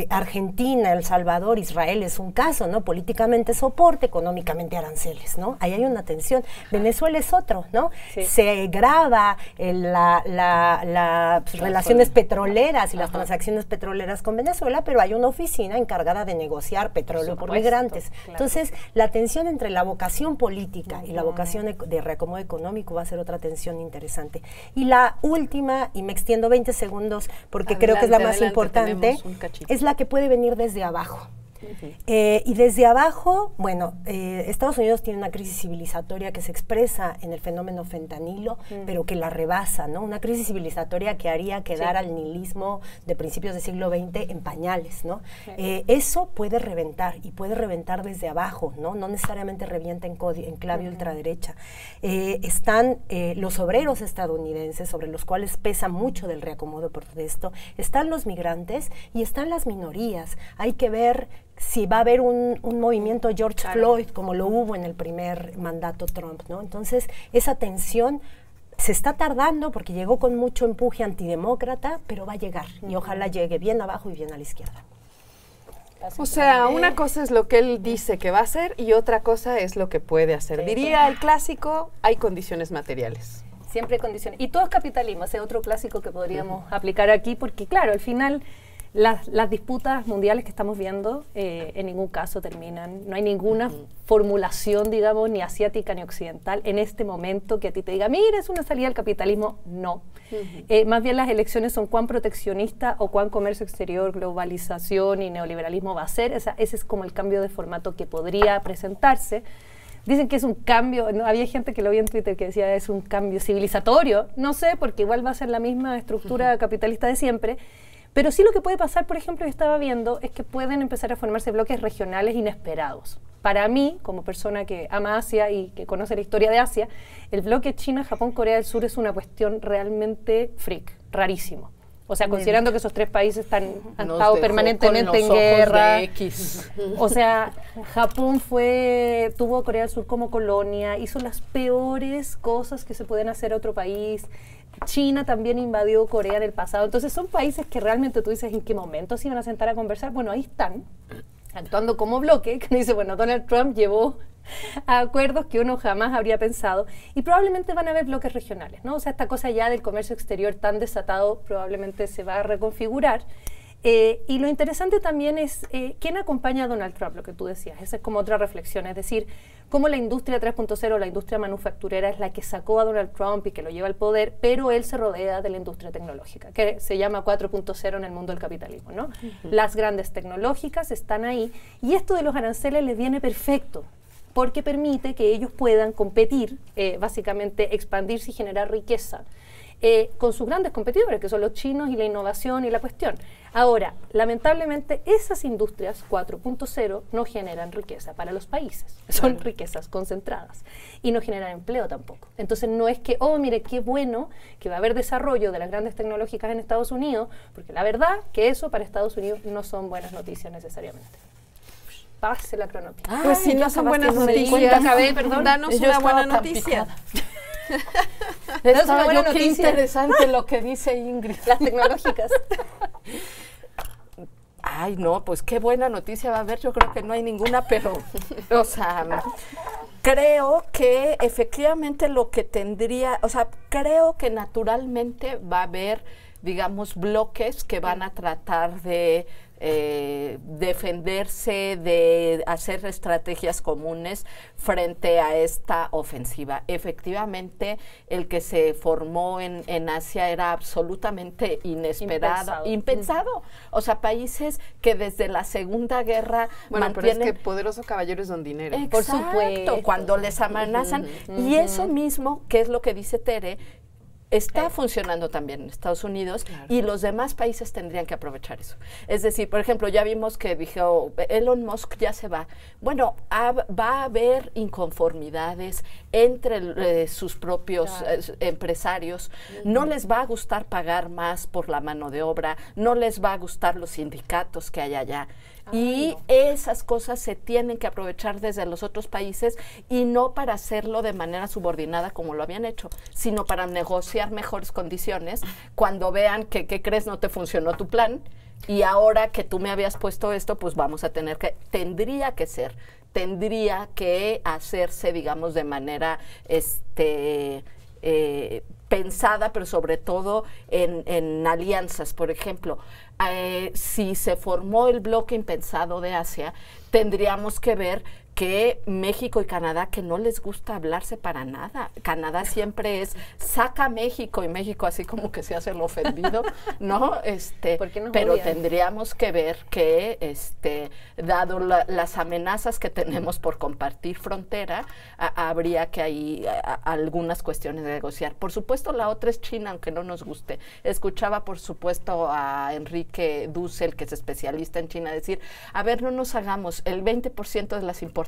Argentina, El Salvador, Israel es un caso, ¿no? Políticamente soporte, económicamente aranceles, ¿no? Ahí hay una tensión. Venezuela es otro, ¿no? Sí. Se grava las relaciones petroleras y las transacciones petroleras con Venezuela, pero hay una oficina encargada de negociar petróleo por migrantes. Claro. Entonces, la tensión entre la vocación política y la vocación de reacomodo económico va a ser otra tensión interesante. Y la última, y me extiendo 20 segundos porque creo que es la más importante, es la que puede venir desde abajo. Y desde abajo, bueno, Estados Unidos tiene una crisis civilizatoria que se expresa en el fenómeno fentanilo, pero que la rebasa, ¿no? Una crisis civilizatoria que haría quedar al nihilismo de principios del siglo XX en pañales, ¿no? Eso puede reventar, y puede reventar desde abajo, ¿no? No necesariamente revienta en clave ultraderecha. Están los obreros estadounidenses, sobre los cuales pesa mucho del reacomodo por esto, están los migrantes y están las minorías. Hay que ver si va a haber un movimiento George Floyd, como lo hubo en el primer mandato Trump, ¿no? Entonces, esa tensión se está tardando porque llegó con mucho empuje antidemócrata, pero va a llegar, y ojalá llegue bien abajo y bien a la izquierda. O sea, una cosa es lo que él dice que va a hacer y otra cosa es lo que puede hacer. Diría el clásico, hay condiciones materiales. Siempre condiciones. Y todo es capitalismo, ese otro clásico que podríamos aplicar aquí, porque claro, al final las disputas mundiales que estamos viendo en ningún caso terminan. No hay ninguna formulación, digamos, ni asiática ni occidental en este momento que a ti te diga, mira, es una salida al capitalismo. No. Más bien las elecciones son cuán proteccionista o cuán comercio exterior, globalización y neoliberalismo va a ser. Ese es como el cambio de formato que podría presentarse. Dicen que es un cambio, ¿no? Había gente que lo vi en Twitter que decía es un cambio civilizatorio. No sé, porque igual va a ser la misma estructura capitalista de siempre. Pero sí lo que puede pasar, por ejemplo, que estaba viendo, es que pueden empezar a formarse bloques regionales inesperados. Para mí, como persona que ama Asia y que conoce la historia de Asia, el bloque China, Japón, Corea del Sur es una cuestión realmente freak, rarísimo. O sea, considerando que esos 3 países han Nos estado dejó permanentemente con en los ojos guerra. de X. O sea, Japón tuvo a Corea del Sur como colonia, hizo las peores cosas que se pueden hacer a otro país. China también invadió Corea en el pasado. Entonces son países que realmente tú dices, ¿en qué momento se iban a sentar a conversar? Bueno, ahí están, actuando como bloque, que dice, bueno, Donald Trump llevó a acuerdos que uno jamás habría pensado, y probablemente van a haber bloques regionales, ¿no? O sea, esta cosa ya del comercio exterior tan desatado probablemente se va a reconfigurar. Y lo interesante también es quién acompaña a Donald Trump, lo que tú decías. Esa es como otra reflexión, es decir, cómo la industria 3.0, la industria manufacturera es la que sacó a Donald Trump y que lo lleva al poder, pero él se rodea de la industria tecnológica, que se llama 4.0 en el mundo del capitalismo, ¿no? Las grandes tecnológicas están ahí, y esto de los aranceles les viene perfecto, porque permite que ellos puedan competir, básicamente expandirse y generar riqueza con sus grandes competidores, que son los chinos y la innovación y la cuestión. Ahora, lamentablemente, esas industrias 4.0 no generan riqueza para los países, son riquezas concentradas, y no generan empleo tampoco. Entonces no es que, oh, mire, qué bueno que va a haber desarrollo de las grandes tecnológicas en Estados Unidos, porque la verdad que eso para Estados Unidos no son buenas noticias necesariamente. Pase la cronopia. Pues si no son buenas noticias, danos una buena noticia. Qué interesante lo que dice Ingrid. Las tecnológicas. Ay, no, pues qué buena noticia va a haber. Yo creo que no hay ninguna, pero, o sea, creo que efectivamente lo que tendría, o sea, creo que naturalmente va a haber, digamos, bloques que van a tratar de defenderse, de hacer estrategias comunes frente a esta ofensiva. Efectivamente, el que se formó en Asia era absolutamente inesperado, impensado. O sea, países que desde la Segunda Guerra pero es que poderoso caballero es don dinero. Exacto, por supuesto. cuando les amenazan. Y eso mismo, que es lo que dice Tere, está funcionando también en Estados Unidos, y los demás países tendrían que aprovechar eso. Es decir, por ejemplo, ya vimos que dijo Elon Musk ya se va. Bueno, va a haber inconformidades entre sus propios empresarios. No les va a gustar pagar más por la mano de obra, no les va a gustar los sindicatos que hay allá. Esas cosas se tienen que aprovechar desde los otros países, y no para hacerlo de manera subordinada como lo habían hecho, sino para negociar mejores condiciones cuando vean que, ¿qué crees? No te funcionó tu plan, y ahora que tú me habías puesto esto, pues vamos a tener que, tendría que hacerse, digamos, de manera pensada, pero sobre todo en alianzas. Por ejemplo, si se formó el bloque impensado de Asia, tendríamos que ver que México y Canadá, que no les gusta hablarse para nada. Canadá siempre es, saca a México, y México así como que se hace el ofendido, ¿no? Pero odian. Tendríamos que ver que, dado las amenazas que tenemos por compartir frontera, habría que ahí algunas cuestiones de negociar. Por supuesto, la otra es China, aunque no nos guste. Escuchaba, por supuesto, a Enrique Dussel, que es especialista en China, decir, a ver, no nos hagamos, el 20% de las importaciones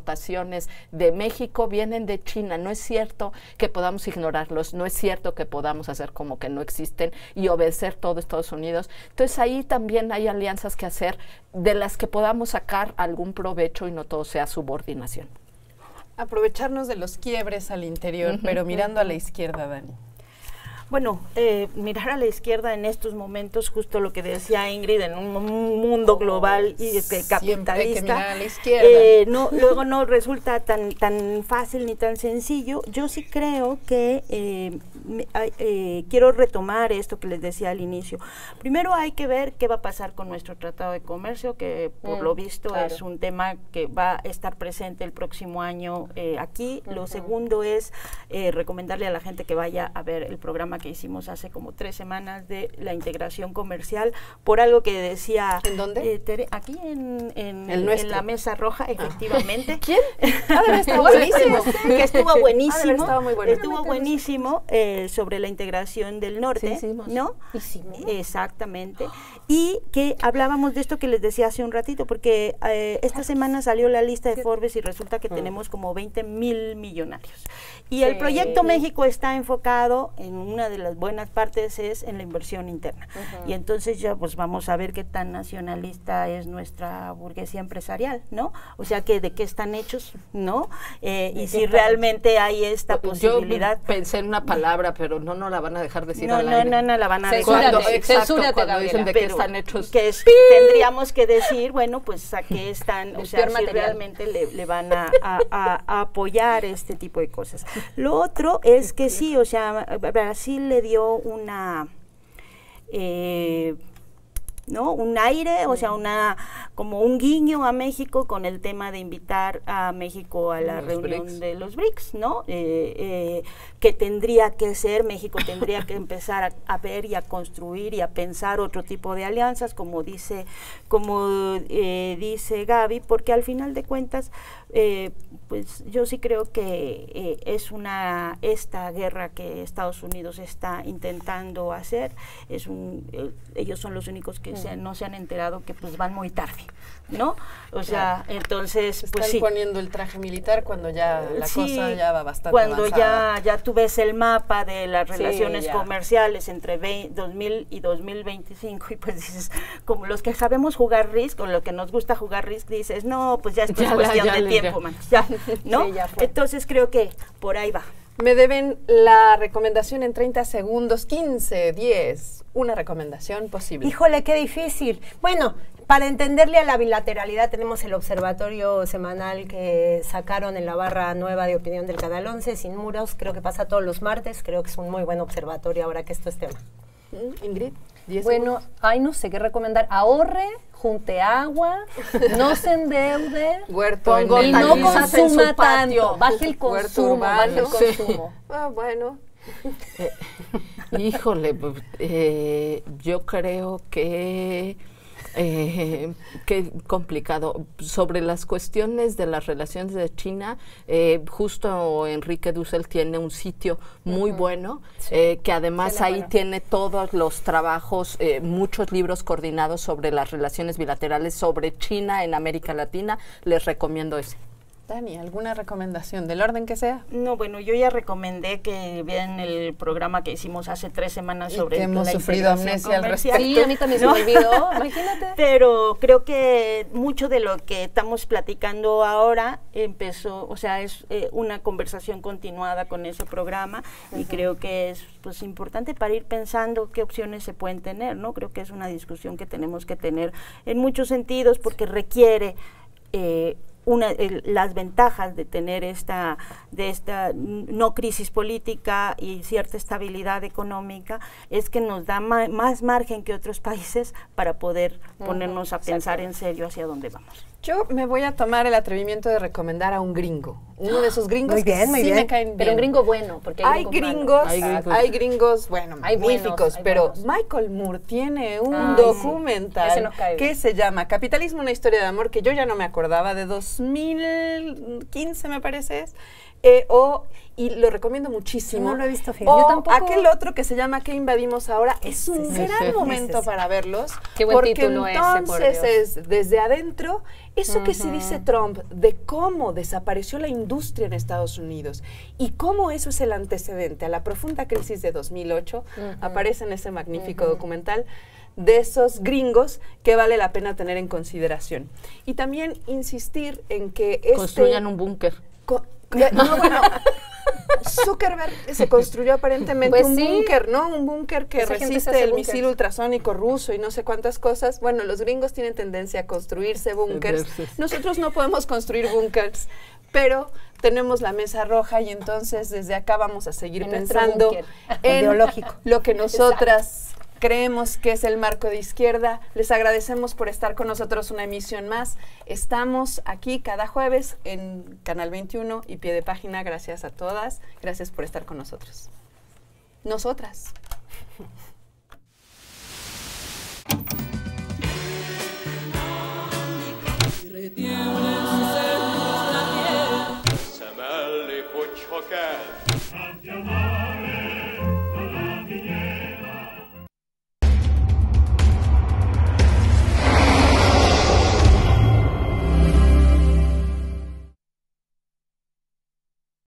de México vienen de China. No es cierto que podamos ignorarlos, no es cierto que podamos hacer como que no existen y obedecer todo Estados Unidos. Entonces ahí también hay alianzas que hacer, de las que podamos sacar algún provecho y no todo sea subordinación. Aprovecharnos de los quiebres al interior, pero mirando a la izquierda, Dani. Bueno, mirar a la izquierda en estos momentos, justo lo que decía Ingrid, en un mundo global y capitalista, hay que mirar a la izquierda. Luego no resulta tan fácil ni tan sencillo. Yo sí creo que quiero retomar esto que les decía al inicio. Primero hay que ver qué va a pasar con nuestro Tratado de Comercio, que por lo visto es un tema que va a estar presente el próximo año aquí. Lo segundo es recomendarle a la gente que vaya a ver el programa que hicimos hace como 3 semanas de la integración comercial, por algo que decía... ¿En dónde? Aquí en la Mesa Roja, efectivamente. ¿Quién? Estuvo buenísimo. Que estuvo buenísimo. Estaba muy bueno. Estuvo buenísimo. sobre la integración del norte, Sí, ¿no? Hicimos. Exactamente. Y que hablábamos de esto que les decía hace un ratito, porque esta semana salió la lista de Forbes y resulta que tenemos como 20,000 millonarios. Y el proyecto México está enfocado en una de las buenas partes es en la inversión interna. Y entonces ya pues vamos a ver qué tan nacionalista es nuestra burguesía empresarial, ¿no? O sea, que de qué están hechos, ¿no? Y si realmente hay esta posibilidad. Yo pensé en una palabra, pero no la van a dejar decir no, al aire. No la van a Censúrate, dejar. censúrate, cuando dicen de qué están hechos. Que tendríamos que decir, bueno, pues a qué están, o sea, si realmente le van a apoyar este tipo de cosas. Lo otro es que sí, o sea, Brasil le dio una... ¿no? Un aire, o sea, como un guiño a México con el tema de invitar a México a la reunión de los BRICS, ¿no? Que tendría que ser, México tendría que empezar a ver y a construir y a pensar otro tipo de alianzas, como dice Gaby, porque al final de cuentas, pues yo sí creo que esta guerra que Estados Unidos está intentando hacer, ellos son los únicos que no se han enterado que pues van muy tarde, ¿no? O sea, entonces pues están poniendo el traje militar cuando ya la cosa ya va bastante cuando avanzada. ya tú ves el mapa de las relaciones comerciales entre 2000 y 2025 y pues dices, como los que sabemos jugar Risk o lo que nos gusta jugar Risk, dices, no, pues ya es cuestión de tiempo, man, ya, ¿no? Sí, entonces creo que por ahí va. Me deben la recomendación en 30 segundos, 15, 10, una recomendación posible. Híjole, qué difícil. Bueno, para entenderle a la bilateralidad tenemos el observatorio semanal que sacaron en la barra nueva de opinión del Canal 11, Sin Muros, creo que pasa todos los martes, creo que es un muy buen observatorio ahora que esto es tema. Ingrid, 10 Bueno, no sé qué recomendar. Ahorre, junte agua, no se endeude y no consuma tanto. Baje el consumo, bueno. Híjole, yo creo que qué complicado. Sobre las cuestiones de las relaciones de China, justo Enrique Dussel tiene un sitio muy bueno, que además ahí tiene todos los trabajos, muchos libros coordinados sobre las relaciones bilaterales sobre China en América Latina. Les recomiendo ese. Dani, ¿alguna recomendación del orden que sea? No, bueno, yo ya recomendé que vean el programa que hicimos hace 3 semanas sobre que hemos sufrido amnesia al respecto. Sí, a mí también se me olvidó, imagínate. Pero creo que mucho de lo que estamos platicando ahora empezó, o sea, es una conversación continuada con ese programa y creo que es pues importante para ir pensando qué opciones se pueden tener, ¿no? Creo que es una discusión que tenemos que tener en muchos sentidos porque requiere las ventajas de tener esta no crisis política y cierta estabilidad económica es que nos da más margen que otros países para poder ponernos a pensar en serio hacia dónde vamos. Yo me voy a tomar el atrevimiento de recomendar a un gringo, uno de esos gringos muy bien, que sí me caen bien. Pero un gringo bueno, porque hay gringos, bueno, magníficos, pero Michael Moore tiene un documental que se llama Capitalismo, una historia de amor, que yo ya no me acordaba, de 2015 me parece y lo recomiendo muchísimo. Yo no lo he visto, yo tampoco. Aquel otro que se llama ¿Qué invadimos ahora? Es un gran momento para verlos. Qué buen porque título entonces ese, por Dios. Es desde adentro eso que se dice Trump de cómo desapareció la industria en Estados Unidos y cómo eso es el antecedente a la profunda crisis de 2008. Aparece en ese magnífico documental de esos gringos que vale la pena tener en consideración. Y también insistir en que construyan un búnker. No, bueno, Zuckerberg se construyó aparentemente un búnker, ¿no? Un búnker que resiste el misil ultrasónico ruso y no sé cuántas cosas. Bueno, los gringos tienen tendencia a construirse búnkers. Nosotros no podemos construir búnkers, pero tenemos la mesa roja y entonces desde acá vamos a seguir pensando en ideológico. Lo que nosotras creemos que es el marco de izquierda. Les agradecemos por estar con nosotros una emisión más. Estamos aquí cada jueves en Canal 21 y Pie de Página. Gracias a todas. Gracias por estar con nosotros. Nosotras.